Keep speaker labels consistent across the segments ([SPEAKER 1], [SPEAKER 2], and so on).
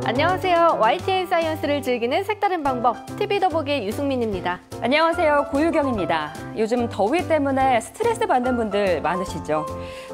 [SPEAKER 1] 안녕하세요. YTN 사이언스를 즐기는 색다른 방법, TV 더보기의 유승민입니다.
[SPEAKER 2] 안녕하세요. 고유경입니다. 요즘 더위 때문에 스트레스 받는 분들 많으시죠?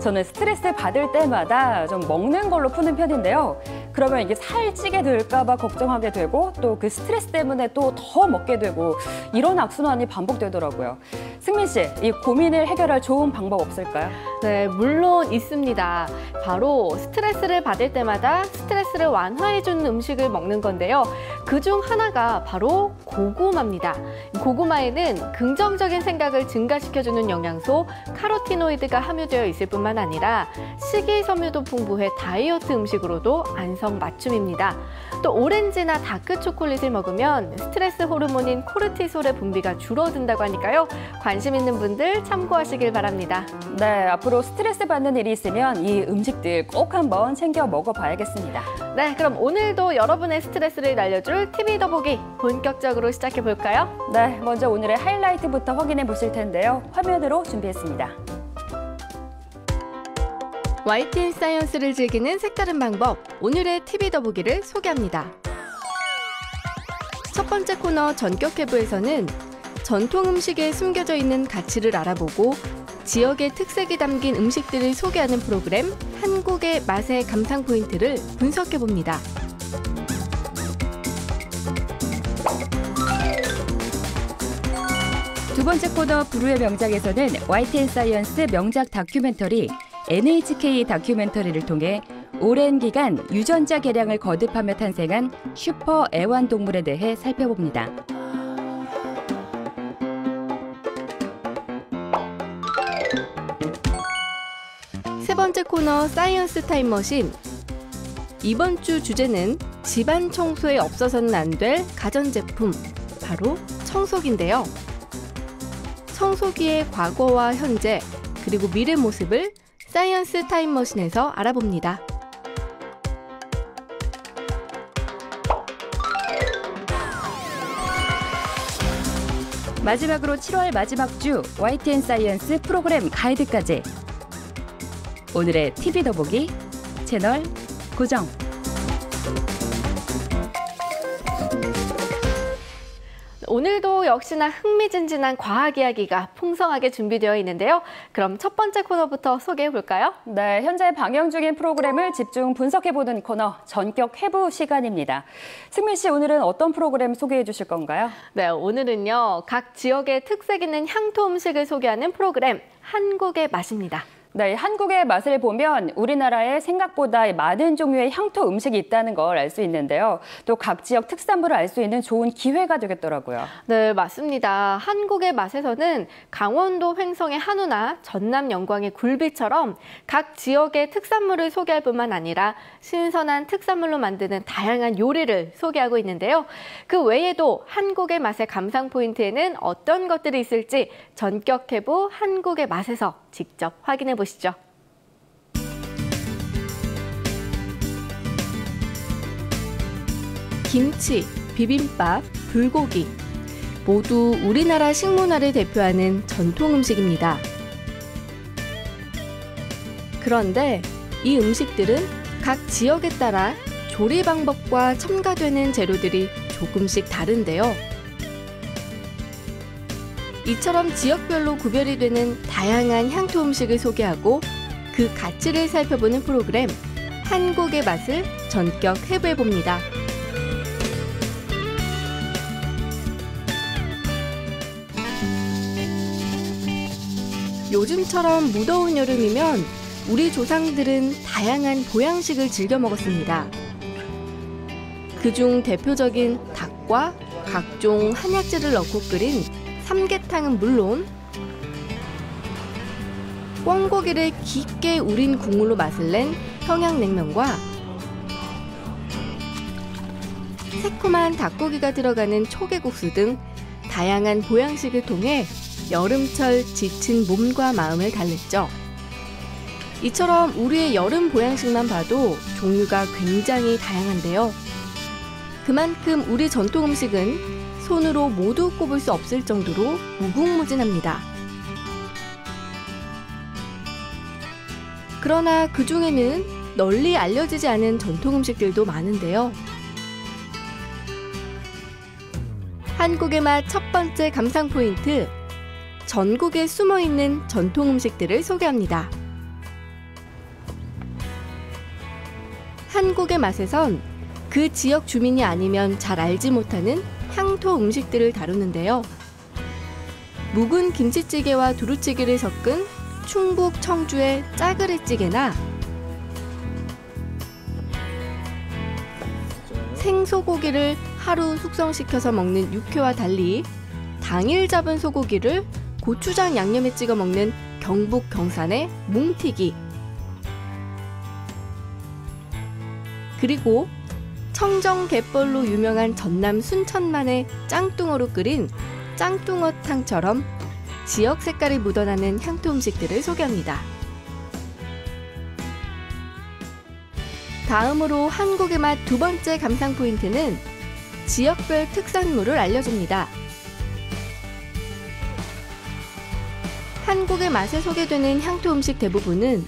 [SPEAKER 2] 저는 스트레스 받을 때마다 좀 먹는 걸로 푸는 편인데요. 그러면 이게 살찌게 될까 봐 걱정하게 되고 또 그 스트레스 때문에 또 더 먹게 되고 이런 악순환이 반복되더라고요. 승민 씨, 이 고민을 해결할 좋은 방법 없을까요?
[SPEAKER 1] 네, 물론 있습니다. 바로 스트레스를 받을 때마다 스트레스를 완화해주는 음식을 먹는 건데요. 그중 하나가 바로 고구마입니다. 고구마에는 긍정적인 생각을 증가시켜주는 영양소 카로티노이드가 함유되어 있을 뿐만 아니라 식이섬유도 풍부해 다이어트 음식으로도 안성맞춤입니다. 또 오렌지나 다크 초콜릿을 먹으면 스트레스 호르몬인 코르티솔의 분비가 줄어든다고 하니까요. 관심 있는 분들 참고하시길 바랍니다.
[SPEAKER 2] 네, 앞으로 스트레스 받는 일이 있으면 이 음식들 꼭 한번 챙겨 먹어봐야겠습니다.
[SPEAKER 1] 네, 그럼 오늘도 여러분의 스트레스를 날려줄 TV 더보기 본격적으로 시작해볼까요?
[SPEAKER 2] 네, 먼저 오늘의 하이라이트부터 확인해 보실 텐데요. 화면으로 준비했습니다.
[SPEAKER 1] YTN 사이언스를 즐기는 색다른 방법, 오늘의 TV 더보기를 소개합니다. 첫 번째 코너 전격회부에서는 전통 음식에 숨겨져 있는 가치를 알아보고 지역의 특색이 담긴 음식들을 소개하는 프로그램 한국의 맛의 감상 포인트를 분석해봅니다.
[SPEAKER 2] 두 번째 코너 부르의 명작에서는 YTN 사이언스 명작 다큐멘터리 NHK 다큐멘터리를 통해 오랜 기간 유전자 개량을 거듭하며 탄생한 슈퍼 애완동물에 대해 살펴봅니다.
[SPEAKER 1] 세 번째 코너 사이언스 타임머신. 이번 주 주제는 집안 청소에 없어서는 안 될 가전제품, 바로 청소기인데요. 청소기의 과거와 현재, 그리고 미래 모습을 사이언스 타임머신에서 알아봅니다.
[SPEAKER 2] 마지막으로 7월 마지막 주 YTN 사이언스 프로그램 가이드까지. 오늘의 TV 더보기 채널 고정.
[SPEAKER 1] 오늘도 역시나 흥미진진한 과학 이야기가 풍성하게 준비되어 있는데요. 그럼 첫 번째 코너부터 소개해볼까요?
[SPEAKER 2] 네, 현재 방영 중인 프로그램을 집중 분석해보는 코너 전격 회부 시간입니다. 승민 씨, 오늘은 어떤 프로그램 소개해 주실 건가요?
[SPEAKER 1] 네, 오늘은요. 각 지역의 특색 있는 향토 음식을 소개하는 프로그램 한국의 맛입니다.
[SPEAKER 2] 네, 한국의 맛을 보면 우리나라에 생각보다 많은 종류의 향토 음식이 있다는 걸 알 수 있는데요. 또 각 지역 특산물을 알 수 있는 좋은 기회가 되겠더라고요.
[SPEAKER 1] 네, 맞습니다. 한국의 맛에서는 강원도 횡성의 한우나 전남 영광의 굴비처럼 각 지역의 특산물을 소개할 뿐만 아니라 신선한 특산물로 만드는 다양한 요리를 소개하고 있는데요. 그 외에도 한국의 맛의 감상 포인트에는 어떤 것들이 있을지 전격 회부 한국의 맛에서 직접 확인해 보시죠. 김치, 비빔밥, 불고기 모두 우리나라 식문화를 대표하는 전통 음식입니다. 그런데 이 음식들은 각 지역에 따라 조리 방법과 첨가되는 재료들이 조금씩 다른데요. 이처럼 지역별로 구별이 되는 다양한 향토 음식을 소개하고 그 가치를 살펴보는 프로그램 한국의 맛을 전격 회부해봅니다. 요즘처럼 무더운 여름이면 우리 조상들은 다양한 보양식을 즐겨 먹었습니다. 그중 대표적인 닭과 각종 한약재를 넣고 끓인 삼계탕은 물론 꿩고기를 깊게 우린 국물로 맛을 낸 평양냉면과 새콤한 닭고기가 들어가는 초계국수 등 다양한 보양식을 통해 여름철 지친 몸과 마음을 달랬죠. 이처럼 우리의 여름 보양식만 봐도 종류가 굉장히 다양한데요. 그만큼 우리 전통 음식은 손으로 모두 꼽을 수 없을 정도로 무궁무진합니다. 그러나 그중에는 널리 알려지지 않은 전통 음식들도 많은데요. 한국의 맛 첫 번째 감상 포인트, 전국에 숨어있는 전통 음식들을 소개합니다. 한국의 맛에선 그 지역 주민이 아니면 잘 알지 못하는 향토 음식들을 다루는데요. 묵은 김치찌개와 두루찌개를 섞은 충북 청주의 짜그레찌개나 생소고기를 하루 숙성시켜서 먹는 육회와 달리 당일 잡은 소고기를 고추장 양념에 찍어 먹는 경북 경산의 뭉티기, 그리고 청정갯벌로 유명한 전남 순천만의 짱뚱어로 끓인 짱뚱어탕처럼 지역 색깔이 묻어나는 향토 음식들을 소개합니다. 다음으로 한국의 맛 두 번째 감상 포인트는 지역별 특산물을 알려줍니다. 한국의 맛에 소개되는 향토 음식 대부분은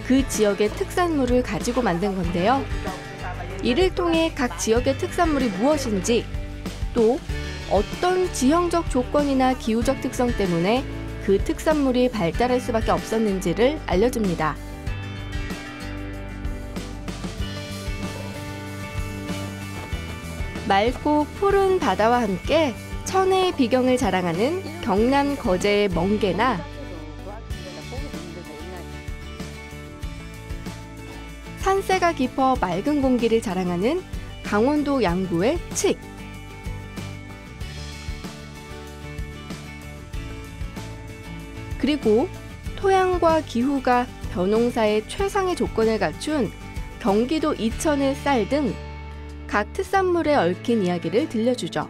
[SPEAKER 1] 그 지역의 특산물을 가지고 만든 건데요. 이를 통해 각 지역의 특산물이 무엇인지, 또 어떤 지형적 조건이나 기후적 특성 때문에 그 특산물이 발달할 수밖에 없었는지를 알려줍니다. 맑고 푸른 바다와 함께 천혜의 비경을 자랑하는 경남 거제의 멍게나 산세가 깊어 맑은 공기를 자랑하는 강원도 양구의 칡, 그리고 토양과 기후가 벼농사의 최상의 조건을 갖춘 경기도 이천의 쌀 등 각 특산물에 얽힌 이야기를 들려주죠.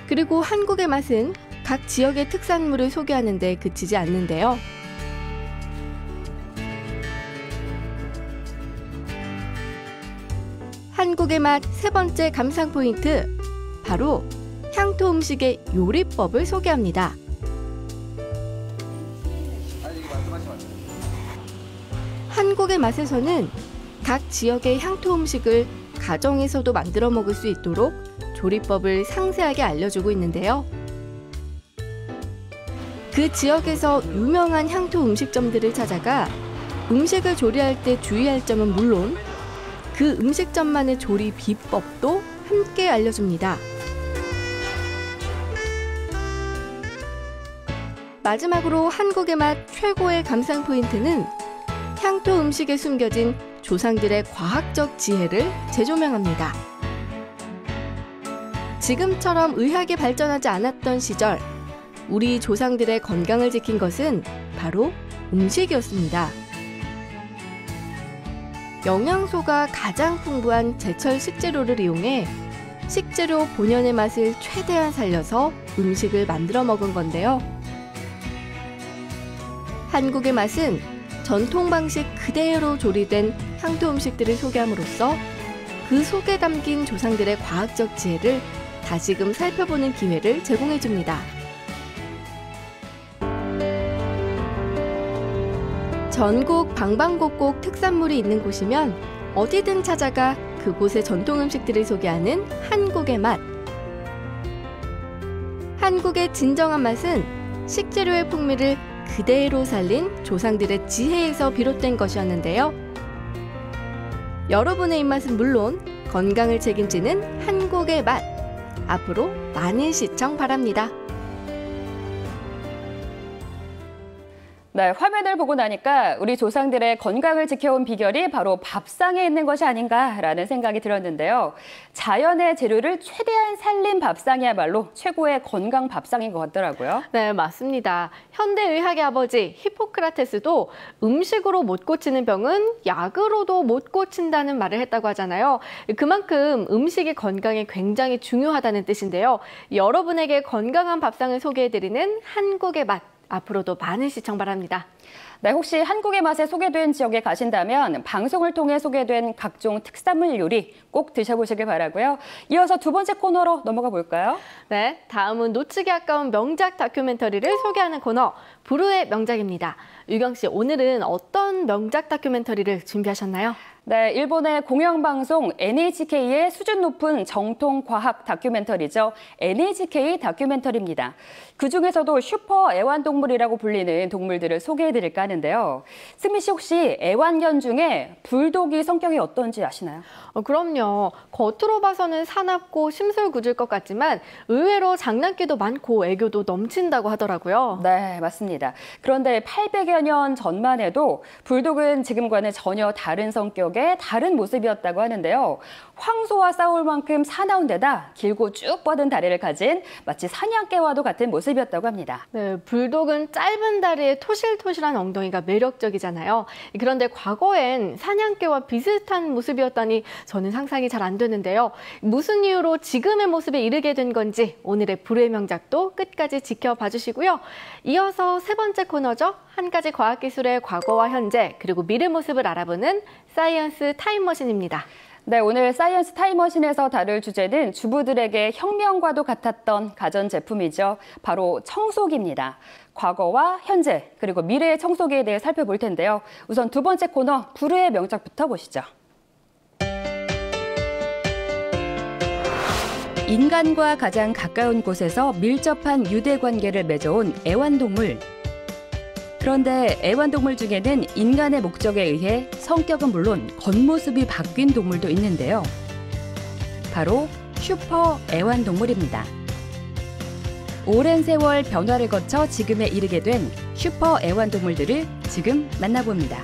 [SPEAKER 1] 그리고 한국의 맛은 각 지역의 특산물을 소개하는 데 그치지 않는데요. 한국의 맛 세 번째 감상 포인트, 바로 향토 음식의 요리법을 소개합니다. 한국의 맛에서는 각 지역의 향토 음식을 가정에서도 만들어 먹을 수 있도록 조리법을 상세하게 알려주고 있는데요. 그 지역에서 유명한 향토 음식점들을 찾아가 음식을 조리할 때 주의할 점은 물론 그 음식점만의 조리 비법도 함께 알려줍니다. 마지막으로 한국의 맛 최고의 감상 포인트는 향토 음식에 숨겨진 조상들의 과학적 지혜를 재조명합니다. 지금처럼 의학이 발전하지 않았던 시절, 우리 조상들의 건강을 지킨 것은 바로 음식이었습니다. 영양소가 가장 풍부한 제철 식재료를 이용해 식재료 본연의 맛을 최대한 살려서 음식을 만들어 먹은 건데요. 한국의 맛은 전통 방식 그대로 조리된 향토 음식들을 소개함으로써 그 속에 담긴 조상들의 과학적 지혜를 다시금 살펴보는 기회를 제공해줍니다. 전국 방방곡곡 특산물이 있는 곳이면 어디든 찾아가 그곳의 전통 음식들을 소개하는 한국의 맛. 한국의 진정한 맛은 식재료의 풍미를 그대로 살린 조상들의 지혜에서 비롯된 것이었는데요. 여러분의 입맛은 물론 건강을 책임지는 한국의 맛. 앞으로 많은 시청 바랍니다.
[SPEAKER 2] 네, 화면을 보고 나니까 우리 조상들의 건강을 지켜온 비결이 바로 밥상에 있는 것이 아닌가라는 생각이 들었는데요. 자연의 재료를 최대한 살린 밥상이야말로 최고의 건강 밥상인 것 같더라고요.
[SPEAKER 1] 네, 맞습니다. 현대의학의 아버지 히포크라테스도 음식으로 못 고치는 병은 약으로도 못 고친다는 말을 했다고 하잖아요. 그만큼 음식이 건강에 굉장히 중요하다는 뜻인데요. 여러분에게 건강한 밥상을 소개해드리는 한국의 맛. 앞으로도 많은 시청 바랍니다.
[SPEAKER 2] 네, 혹시 한국의 맛에 소개된 지역에 가신다면 방송을 통해 소개된 각종 특산물 요리 꼭 드셔보시길 바라고요. 이어서 두 번째 코너로 넘어가 볼까요?
[SPEAKER 1] 네, 다음은 놓치기 아까운 명작 다큐멘터리를 소개하는 코너, 부르의 명작입니다. 유경 씨, 오늘은 어떤 명작 다큐멘터리를 준비하셨나요?
[SPEAKER 2] 네, 일본의 공영방송 NHK의 수준 높은 정통과학 다큐멘터리죠. NHK 다큐멘터리입니다. 그중에서도 슈퍼 애완동물이라고 불리는 동물들을 소개해드릴까 하는데요. 승미 씨 혹시 애완견 중에 불독이 성격이 어떤지 아시나요?
[SPEAKER 1] 그럼요. 겉으로 봐서는 사납고 심술궂을 것 같지만 의외로 장난기도 많고 애교도 넘친다고 하더라고요.
[SPEAKER 2] 네, 맞습니다. 그런데 800여 년 전만 해도 불독은 지금과는 전혀 다른 성격의 다른 모습이었다고 하는데요. 황소와 싸울 만큼 사나운 데다 길고 쭉 뻗은 다리를 가진 마치 사냥개와도 같은 모습이었다고 합니다.
[SPEAKER 1] 네, 불독은 짧은 다리에 토실토실한 엉덩이가 매력적이잖아요. 그런데 과거엔 사냥개와 비슷한 모습이었다니 저는 상상이 잘 안 되는데요. 무슨 이유로 지금의 모습에 이르게 된 건지 오늘의 불후의 명작도 끝까지 지켜봐 주시고요. 이어서 세 번째 코너죠. 한 가지 과학기술의 과거와 현재 그리고 미래 모습을 알아보는 사이언스 타임머신입니다.
[SPEAKER 2] 네, 오늘 사이언스 타임머신에서 다룰 주제는 주부들에게 혁명과도 같았던 가전제품이죠. 바로 청소기입니다. 과거와 현재 그리고 미래의 청소기에 대해 살펴볼 텐데요. 우선 두 번째 코너 불후의 명작부터 보시죠. 인간과 가장 가까운 곳에서 밀접한 유대관계를 맺어온 애완동물. 그런데 애완동물 중에는 인간의 목적에 의해 성격은 물론 겉모습이 바뀐 동물도 있는데요. 바로 슈퍼 애완동물입니다. 오랜 세월 변화를 거쳐 지금에 이르게 된 슈퍼 애완동물들을 지금 만나봅니다.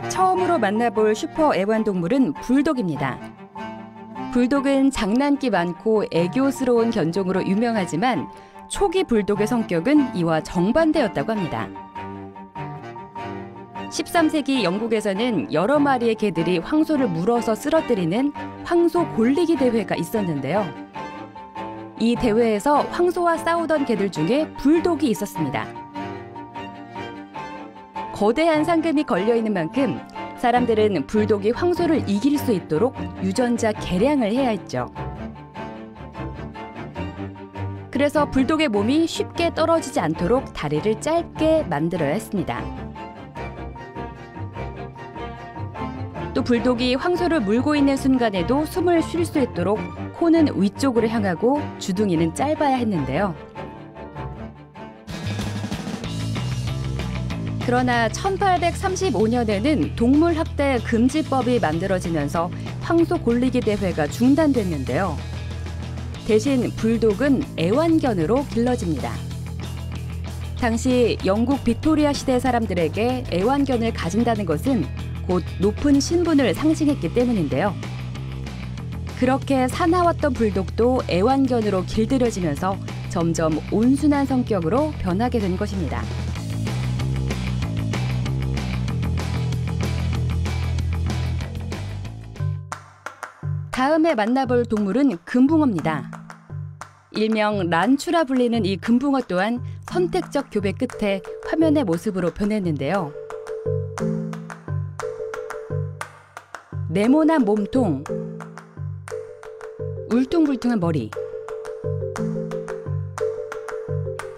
[SPEAKER 2] 처음으로 만나볼 슈퍼 애완동물은 불독입니다. 불독은 장난기 많고 애교스러운 견종으로 유명하지만 초기 불독의 성격은 이와 정반대였다고 합니다. 13세기 영국에서는 여러 마리의 개들이 황소를 물어서 쓰러뜨리는 황소 골리기 대회가 있었는데요. 이 대회에서 황소와 싸우던 개들 중에 불독이 있었습니다. 거대한 상금이 걸려있는 만큼 사람들은 불독이 황소를 이길 수 있도록 유전자 개량을 해야 했죠. 그래서 불독의 몸이 쉽게 떨어지지 않도록 다리를 짧게 만들어야 했습니다. 또 불독이 황소를 물고 있는 순간에도 숨을 쉴 수 있도록 코는 위쪽으로 향하고 주둥이는 짧아야 했는데요. 그러나 1835년에는 동물학대 금지법이 만들어지면서 황소 골리기 대회가 중단됐는데요. 대신 불독은 애완견으로 길러집니다. 당시 영국 빅토리아 시대 사람들에게 애완견을 가진다는 것은 곧 높은 신분을 상징했기 때문인데요. 그렇게 사나웠던 불독도 애완견으로 길들여지면서 점점 온순한 성격으로 변하게 된 것입니다. 다음에 만나볼 동물은 금붕어입니다. 일명 란추라 불리는 이 금붕어 또한 선택적 교배 끝에 화면의 모습으로 변했는데요. 네모난 몸통, 울퉁불퉁한 머리,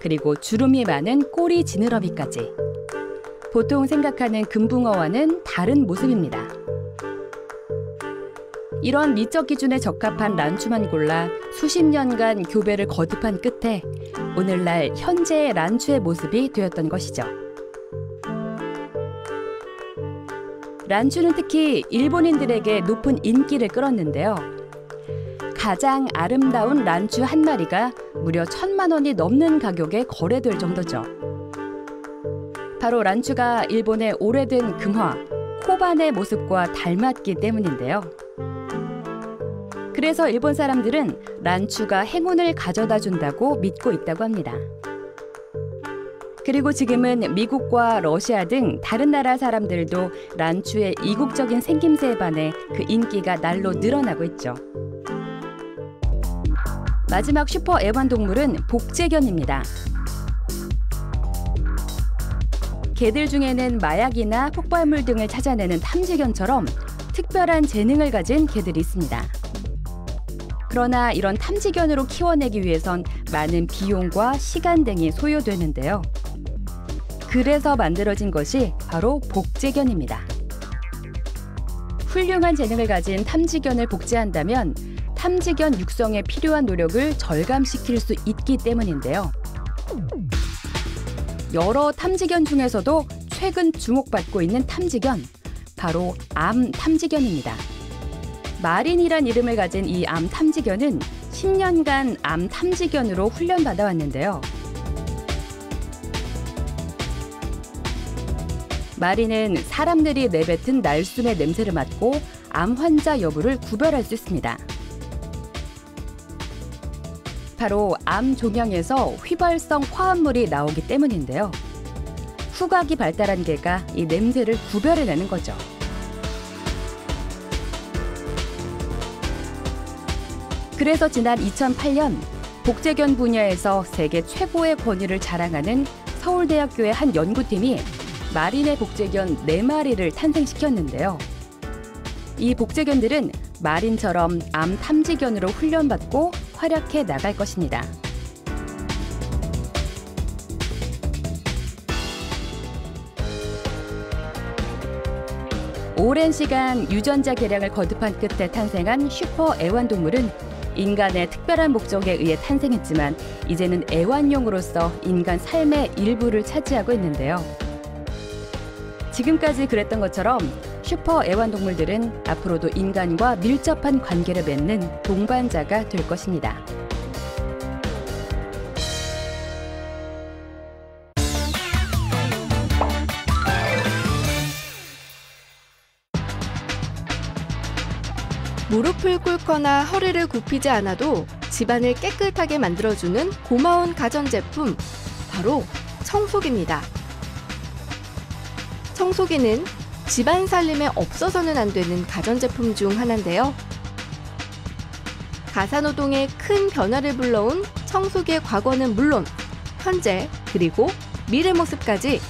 [SPEAKER 2] 그리고 주름이 많은 꼬리 지느러미까지. 보통 생각하는 금붕어와는 다른 모습입니다. 이런 미적 기준에 적합한 란추만 골라 수십 년간 교배를 거듭한 끝에 오늘날 현재의 란추의 모습이 되었던 것이죠. 란추는 특히 일본인들에게 높은 인기를 끌었는데요. 가장 아름다운 란추 한 마리가 무려 1,000만 원이 넘는 가격에 거래될 정도죠. 바로 란추가 일본의 오래된 금화, 코반의 모습과 닮았기 때문인데요. 그래서 일본 사람들은 란추가 행운을 가져다 준다고 믿고 있다고 합니다. 그리고 지금은 미국과 러시아 등 다른 나라 사람들도 란추의 이국적인 생김새에 반해 그 인기가 날로 늘어나고 있죠. 마지막 슈퍼 애완동물은 복제견입니다. 개들 중에는 마약이나 폭발물 등을 찾아내는 탐지견처럼 특별한 재능을 가진 개들이 있습니다. 그러나 이런 탐지견으로 키워내기 위해선 많은 비용과 시간 등이 소요되는데요. 그래서 만들어진 것이 바로 복제견입니다. 훌륭한 재능을 가진 탐지견을 복제한다면 탐지견 육성에 필요한 노력을 절감시킬 수 있기 때문인데요. 여러 탐지견 중에서도 최근 주목받고 있는 탐지견, 바로 암 탐지견입니다. 마린이란 이름을 가진 이 암 탐지견은 10년간 암 탐지견으로 훈련받아 왔는데요. 마린은 사람들이 내뱉은 날숨의 냄새를 맡고 암 환자 여부를 구별할 수 있습니다. 바로 암 종양에서 휘발성 화합물이 나오기 때문인데요. 후각이 발달한 개가 이 냄새를 구별해내는 거죠. 그래서 지난 2008년 복제견 분야에서 세계 최고의 권위를 자랑하는 서울대학교의 한 연구팀이 마린의 복제견 4마리를 탄생시켰는데요. 이 복제견들은 마린처럼 암 탐지견으로 훈련받고 활약해 나갈 것입니다. 오랜 시간 유전자 개량을 거듭한 끝에 탄생한 슈퍼 애완동물은 인간의 특별한 목적에 의해 탄생했지만 이제는 애완용으로서 인간 삶의 일부를 차지하고 있는데요. 지금까지 그랬던 것처럼 슈퍼 애완동물들은 앞으로도 인간과 밀접한 관계를 맺는 동반자가 될 것입니다.
[SPEAKER 1] 무릎을 꿇거나 허리를 굽히지 않아도 집안을 깨끗하게 만들어주는 고마운 가전제품, 바로 청소기입니다. 청소기는 집안 살림에 없어서는 안 되는 가전제품 중 하나인데요. 가사노동에 큰 변화를 불러온 청소기의 과거는 물론 현재 그리고 미래 모습까지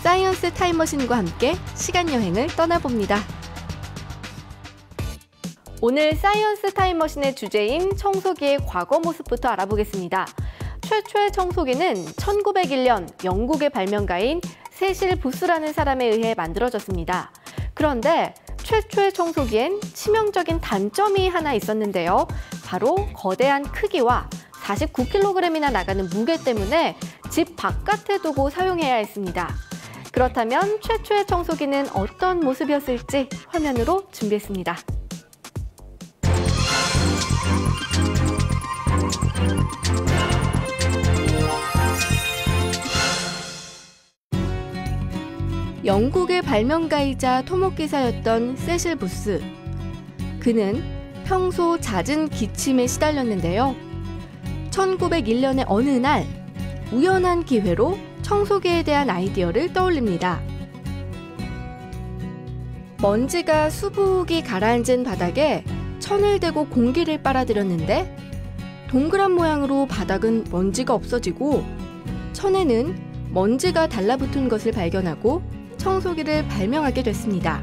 [SPEAKER 1] 사이언스 타임머신과 함께 시간여행을 떠나봅니다. 오늘 사이언스 타임머신의 주제인 청소기의 과거 모습부터 알아보겠습니다. 최초의 청소기는 1901년 영국의 발명가인 세실 부스라는 사람에 의해 만들어졌습니다. 그런데 최초의 청소기엔 치명적인 단점이 하나 있었는데요. 바로 거대한 크기와 49kg이나 나가는 무게 때문에 집 바깥에 두고 사용해야 했습니다. 그렇다면 최초의 청소기는 어떤 모습이었을지 화면으로 준비했습니다. 영국의 발명가이자 토목기사였던 세실 부스. 그는 평소 잦은 기침에 시달렸는데요. 1901년의 어느 날 우연한 기회로 청소기에 대한 아이디어를 떠올립니다. 먼지가 수북이 가라앉은 바닥에 천을 대고 공기를 빨아들였는데 동그란 모양으로 바닥은 먼지가 없어지고 천에는 먼지가 달라붙은 것을 발견하고 청소기를 발명하게 됐습니다.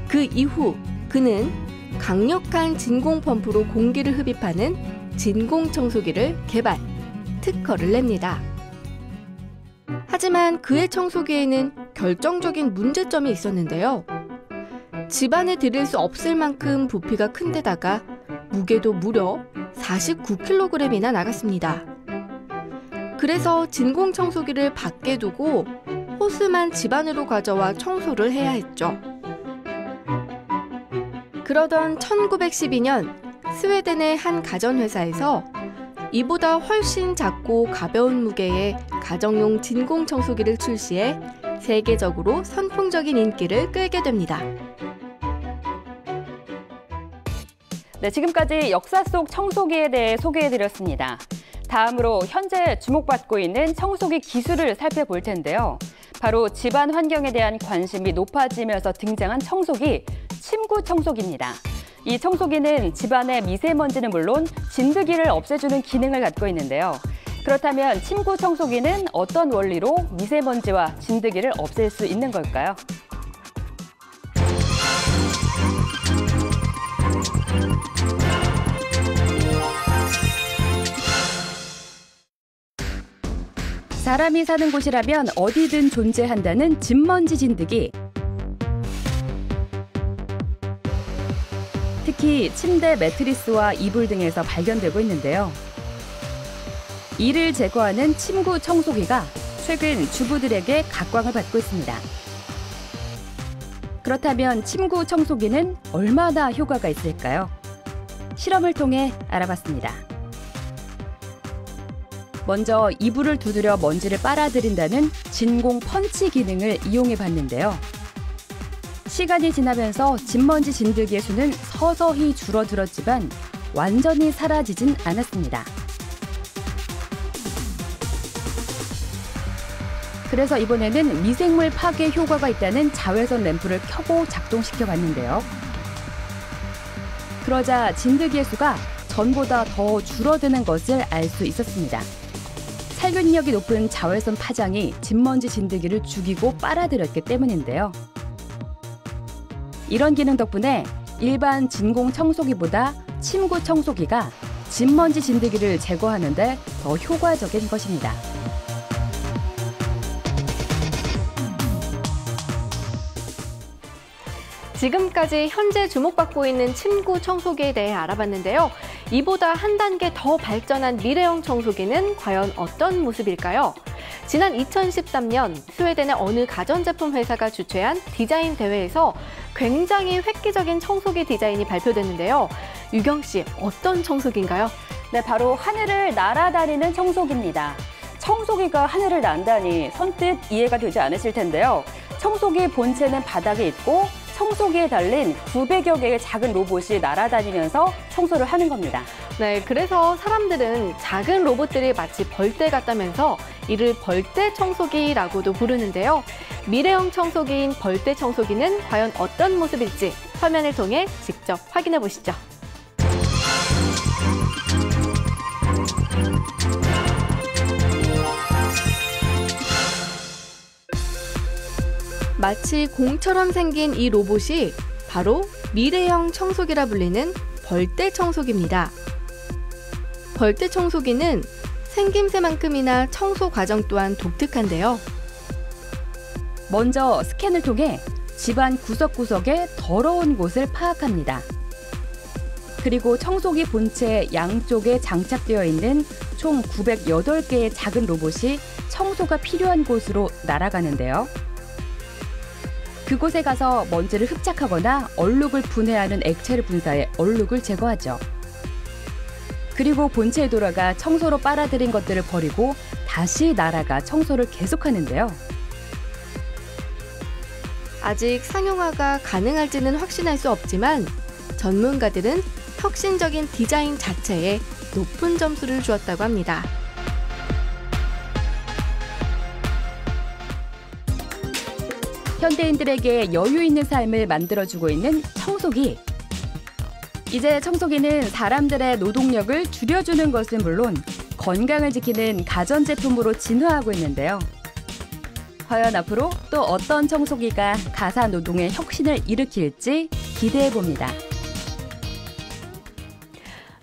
[SPEAKER 1] 그 이후 그는 강력한 진공 펌프로 공기를 흡입하는 진공 청소기를 개발, 특허를 냅니다. 하지만 그의 청소기에는 결정적인 문제점이 있었는데요. 집안에 들일 수 없을 만큼 부피가 큰 데다가 무게도 무려 49kg이나 나갔습니다. 그래서 진공 청소기를 밖에 두고 호스만 집 안으로 가져와 청소를 해야 했죠. 그러던 1912년 스웨덴의 한 가전회사에서 이보다 훨씬 작고 가벼운 무게의 가정용 진공 청소기를 출시해 세계적으로 선풍적인 인기를 끌게 됩니다.
[SPEAKER 2] 네, 지금까지 역사 속 청소기에 대해 소개해드렸습니다. 다음으로 현재 주목받고 있는 청소기 기술을 살펴볼 텐데요. 바로 집안 환경에 대한 관심이 높아지면서 등장한 청소기, 침구 청소기입니다. 이 청소기는 집안의 미세먼지는 물론 진드기를 없애주는 기능을 갖고 있는데요. 그렇다면 침구 청소기는 어떤 원리로 미세먼지와 진드기를 없앨 수 있는 걸까요? 사람이 사는 곳이라면 어디든 존재한다는 진먼지 진드기. 특히 침대 매트리스와 이불 등에서 발견되고 있는데요. 이를 제거하는 침구 청소기가 최근 주부들에게 각광을 받고 있습니다. 그렇다면 침구 청소기는 얼마나 효과가 있을까요? 실험을 통해 알아봤습니다. 먼저 이불을 두드려 먼지를 빨아들인다는 진공 펀치 기능을 이용해 봤는데요. 시간이 지나면서 진먼지 진드기의 수는 서서히 줄어들었지만 완전히 사라지진 않았습니다. 그래서 이번에는 미생물 파괴 효과가 있다는 자외선 램프를 켜고 작동시켜 봤는데요. 그러자 진드기의 수가 전보다 더 줄어드는 것을 알 수 있었습니다. 살균력이 높은 자외선 파장이 진먼지 진드기를 죽이고 빨아들였기 때문인데요. 이런 기능 덕분에 일반 진공 청소기보다 침구 청소기가 진먼지 진드기를 제거하는 데 더 효과적인 것입니다.
[SPEAKER 1] 지금까지 현재 주목받고 있는 침구 청소기에 대해 알아봤는데요. 이보다 한 단계 더 발전한 미래형 청소기는 과연 어떤 모습일까요? 지난 2013년 스웨덴의 어느 가전제품 회사가 주최한 디자인 대회에서 굉장히 획기적인 청소기 디자인이 발표됐는데요. 유경 씨, 어떤 청소기인가요?
[SPEAKER 2] 네, 바로 하늘을 날아다니는 청소기입니다. 청소기가 하늘을 난다니 선뜻 이해가 되지 않으실 텐데요. 청소기 본체는 바닥에 있고 청소기에 달린 900여 개의 작은 로봇이 날아다니면서 청소를 하는 겁니다.
[SPEAKER 1] 네, 그래서 사람들은 작은 로봇들이 마치 벌떼 같다면서 이를 벌떼 청소기라고도 부르는데요. 미래형 청소기인 벌떼 청소기는 과연 어떤 모습일지 화면을 통해 직접 확인해 보시죠. 마치 공처럼 생긴 이 로봇이 바로 미래형 청소기라 불리는 벌떼 청소기입니다. 벌떼 청소기는 생김새만큼이나 청소 과정 또한 독특한데요.
[SPEAKER 2] 먼저 스캔을 통해 집안 구석구석의 더러운 곳을 파악합니다. 그리고 청소기 본체 양쪽에 장착되어 있는 총 908개의 작은 로봇이 청소가 필요한 곳으로 날아가는데요. 그곳에 가서 먼지를 흡착하거나 얼룩을 분해하는 액체를 분사해 얼룩을 제거하죠. 그리고 본체에 돌아가 청소로 빨아들인 것들을 버리고 다시 날아가 청소를 계속하는데요.
[SPEAKER 1] 아직 상용화가 가능할지는 확신할 수 없지만 전문가들은 혁신적인 디자인 자체에 높은 점수를 주었다고 합니다.
[SPEAKER 2] 현대인들에게 여유 있는 삶을 만들어주고 있는 청소기. 이제 청소기는 사람들의 노동력을 줄여주는 것은 물론 건강을 지키는 가전제품으로 진화하고 있는데요. 과연 앞으로 또 어떤 청소기가 가사 노동의 혁신을 일으킬지 기대해봅니다.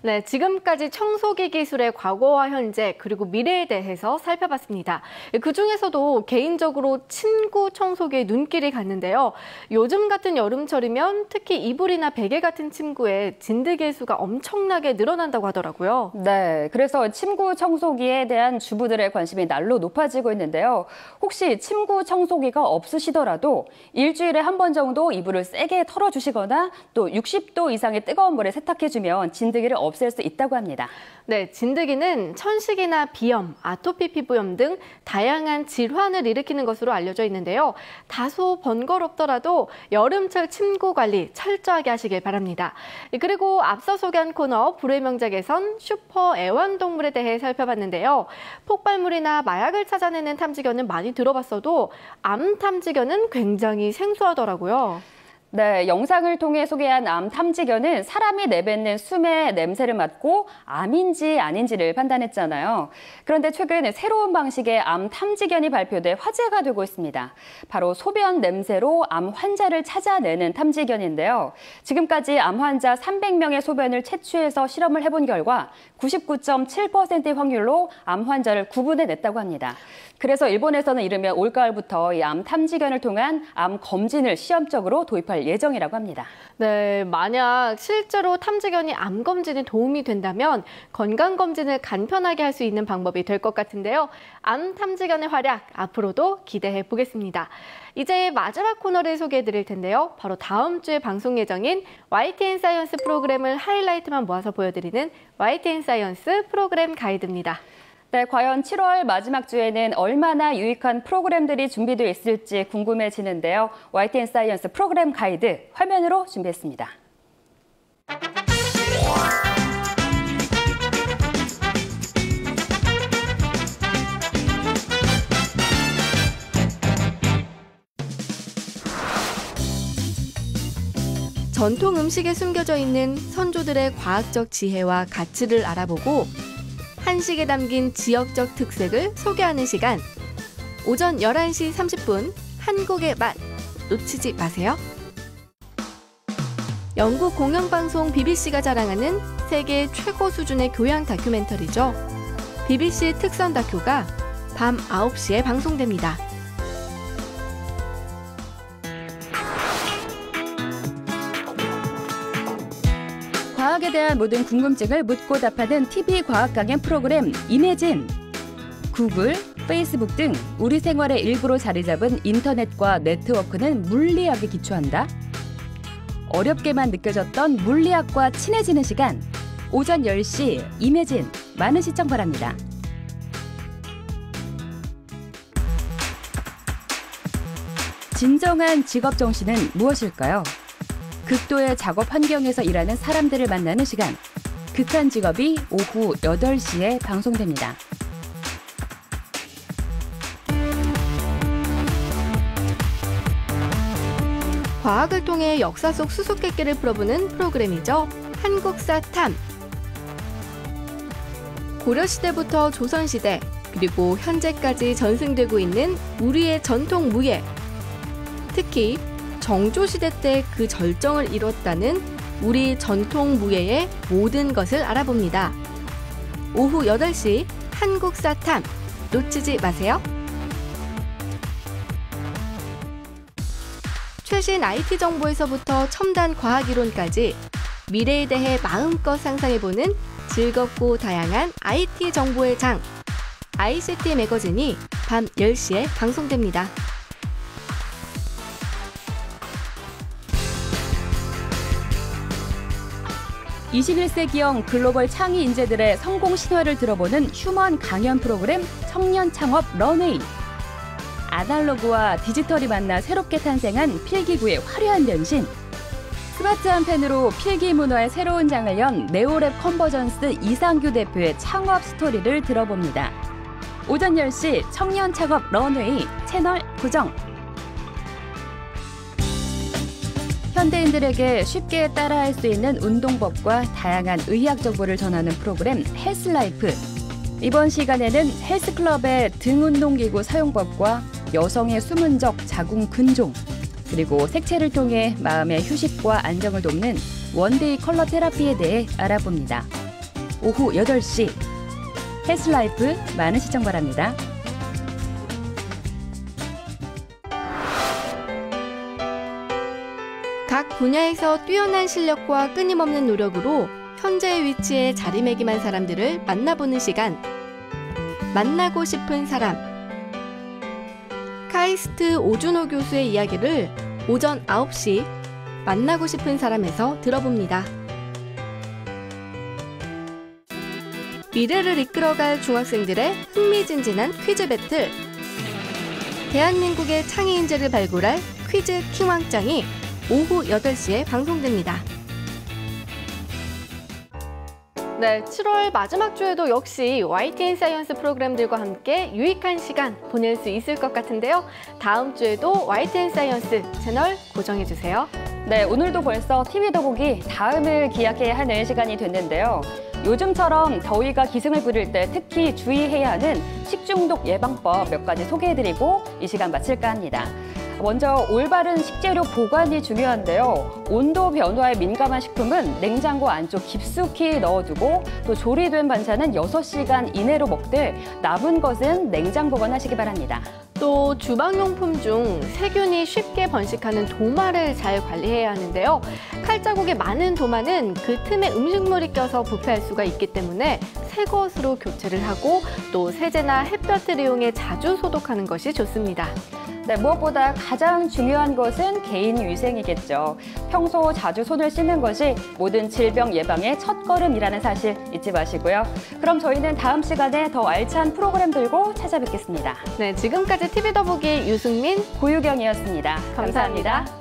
[SPEAKER 1] 네, 지금까지 청소기 기술의 과거와 현재 그리고 미래에 대해서 살펴봤습니다. 그중에서도 개인적으로 침구 청소기에 눈길이 갔는데요. 요즘 같은 여름철이면 특히 이불이나 베개 같은 침구에 진드기의 수가 엄청나게 늘어난다고 하더라고요.
[SPEAKER 2] 네, 그래서 침구 청소기에 대한 주부들의 관심이 날로 높아지고 있는데요. 혹시 침구 청소기가 없으시더라도 일주일에 한 번 정도 이불을 세게 털어주시거나 또 60도 이상의 뜨거운 물에 세탁해주면 진드기를 없앨 수 있다고 합니다.
[SPEAKER 1] 네, 진드기는 천식이나 비염, 아토피 피부염 등 다양한 질환을 일으키는 것으로 알려져 있는데요. 다소 번거롭더라도 여름철 침구 관리 철저하게 하시길 바랍니다. 그리고 앞서 소개한 코너 불의 명작에선 슈퍼 애완동물에 대해 살펴봤는데요. 폭발물이나 마약을 찾아내는 탐지견은 많이 들어봤어도 암 탐지견은 굉장히 생소하더라고요.
[SPEAKER 2] 네, 영상을 통해 소개한 암 탐지견은 사람이 내뱉는 숨의 냄새를 맡고 암인지 아닌지를 판단했잖아요. 그런데 최근 새로운 방식의 암 탐지견이 발표돼 화제가 되고 있습니다. 바로 소변 냄새로 암 환자를 찾아내는 탐지견인데요. 지금까지 암 환자 300명의 소변을 채취해서 실험을 해본 결과 99.7%의 확률로 암 환자를 구분해냈다고 합니다. 그래서 일본에서는 이르면 올가을부터 이 암 탐지견을 통한 암 검진을 시험적으로 도입할 예정이라고 합니다.
[SPEAKER 1] 네, 만약 실제로 탐지견이 암 검진에 도움이 된다면 건강 검진을 간편하게 할 수 있는 방법이 될 것 같은데요. 암 탐지견의 활약 앞으로도 기대해 보겠습니다. 이제 마지막 코너를 소개해 드릴 텐데요. 바로 다음 주에 방송 예정인 YTN 사이언스 프로그램을 하이라이트만 모아서 보여드리는 YTN 사이언스 프로그램 가이드입니다.
[SPEAKER 2] 네, 과연 7월 마지막 주에는 얼마나 유익한 프로그램들이 준비되어 있을지 궁금해지는데요. YTN 사이언스 프로그램 가이드 화면으로 준비했습니다.
[SPEAKER 1] 전통 음식에 숨겨져 있는 선조들의 과학적 지혜와 가치를 알아보고 한식에 담긴 지역적 특색을 소개하는 시간. 오전 11시 30분 한국의 맛 놓치지 마세요. 영국 공영방송 BBC가 자랑하는 세계 최고 수준의 교양 다큐멘터리죠. BBC 특선 다큐가 밤 9시에 방송됩니다.
[SPEAKER 2] 과학에 대한 모든 궁금증을 묻고 답하는 TV 과학 강연 프로그램 이매진. 구글, 페이스북 등 우리 생활의 일부로 자리 잡은 인터넷과 네트워크는 물리학에 기초한다. 어렵게만 느껴졌던 물리학과 친해지는 시간. 오전 10시 이매진. 많은 시청 바랍니다. 진정한 직업 정신은 무엇일까요? 극도의 작업 환경에서 일하는 사람들을 만나는 시간. 극한 직업이 오후 8시에 방송됩니다.
[SPEAKER 1] 과학을 통해 역사 속 수수께끼를 풀어보는 프로그램이죠. 한국사 탐. 고려시대부터 조선시대, 그리고 현재까지 전승되고 있는 우리의 전통 무예. 특히 정조시대 때 그 절정을 이뤘다는 우리 전통 무예의 모든 것을 알아봅니다. 오후 8시 한국사 탐 놓치지 마세요. 최신 IT 정보에서부터 첨단 과학 이론까지 미래에 대해 마음껏 상상해보는 즐겁고 다양한 IT 정보의 장 ICT 매거진이 밤 10시에 방송됩니다.
[SPEAKER 2] 21세기형 글로벌 창의 인재들의 성공 신화를 들어보는 휴먼 강연 프로그램 청년 창업 런웨이. 아날로그와 디지털이 만나 새롭게 탄생한 필기구의 화려한 변신. 스마트한 펜으로 필기 문화의 새로운 장을 연 네오랩 컨버전스 이상규 대표의 창업 스토리를 들어봅니다. 오전 10시 청년 창업 런웨이 채널 고정. 현대인들에게 쉽게 따라할 수 있는 운동법과 다양한 의학 정보를 전하는 프로그램 헬스라이프. 이번 시간에는 헬스클럽의 등운동기구 사용법과 여성의 숨은 적 자궁 근종, 그리고 색채를 통해 마음의 휴식과 안정을 돕는 원데이 컬러 테라피에 대해 알아봅니다. 오후 8시 헬스라이프 많은 시청 바랍니다.
[SPEAKER 1] 각 분야에서 뛰어난 실력과 끊임없는 노력으로 현재의 위치에 자리매김한 사람들을 만나보는 시간. 만나고 싶은 사람. 카이스트 오준호 교수의 이야기를 오전 9시 만나고 싶은 사람에서 들어봅니다. 미래를 이끌어갈 중학생들의 흥미진진한 퀴즈 배틀. 대한민국의 창의 인재를 발굴할 퀴즈 킹왕짱이 오후 8시에 방송됩니다. 네, 7월 마지막 주에도 역시 YTN 사이언스 프로그램들과 함께 유익한 시간 보낼 수 있을 것 같은데요. 다음 주에도 YTN 사이언스 채널 고정해주세요.
[SPEAKER 2] 네, 오늘도 벌써 TV 더보기 다음을 기약해야 하는 시간이 됐는데요. 요즘처럼 더위가 기승을 부릴 때 특히 주의해야 하는 식중독 예방법 몇 가지 소개해드리고 이 시간 마칠까 합니다. 먼저 올바른 식재료 보관이 중요한데요. 온도 변화에 민감한 식품은 냉장고 안쪽 깊숙이 넣어두고 또 조리된 반찬은 6시간 이내로 먹되 남은 것은 냉장 보관하시기 바랍니다.
[SPEAKER 1] 또 주방용품 중 세균이 쉽게 번식하는 도마를 잘 관리해야 하는데요. 칼자국에 많은 도마는 그 틈에 음식물이 껴서 부패할 수가 있기 때문에 새 것으로 교체를 하고 또 세제나 햇볕을 이용해 자주 소독하는 것이 좋습니다.
[SPEAKER 2] 네, 무엇보다 가장 중요한 것은 개인 위생이겠죠. 평소 자주 손을 씻는 것이 모든 질병 예방의 첫걸음이라는 사실 잊지 마시고요. 그럼 저희는 다음 시간에 더 알찬 프로그램 들고 찾아뵙겠습니다.
[SPEAKER 1] 네, 지금까지 TV 더보기 유승민,
[SPEAKER 2] 고유경이었습니다.
[SPEAKER 1] 감사합니다.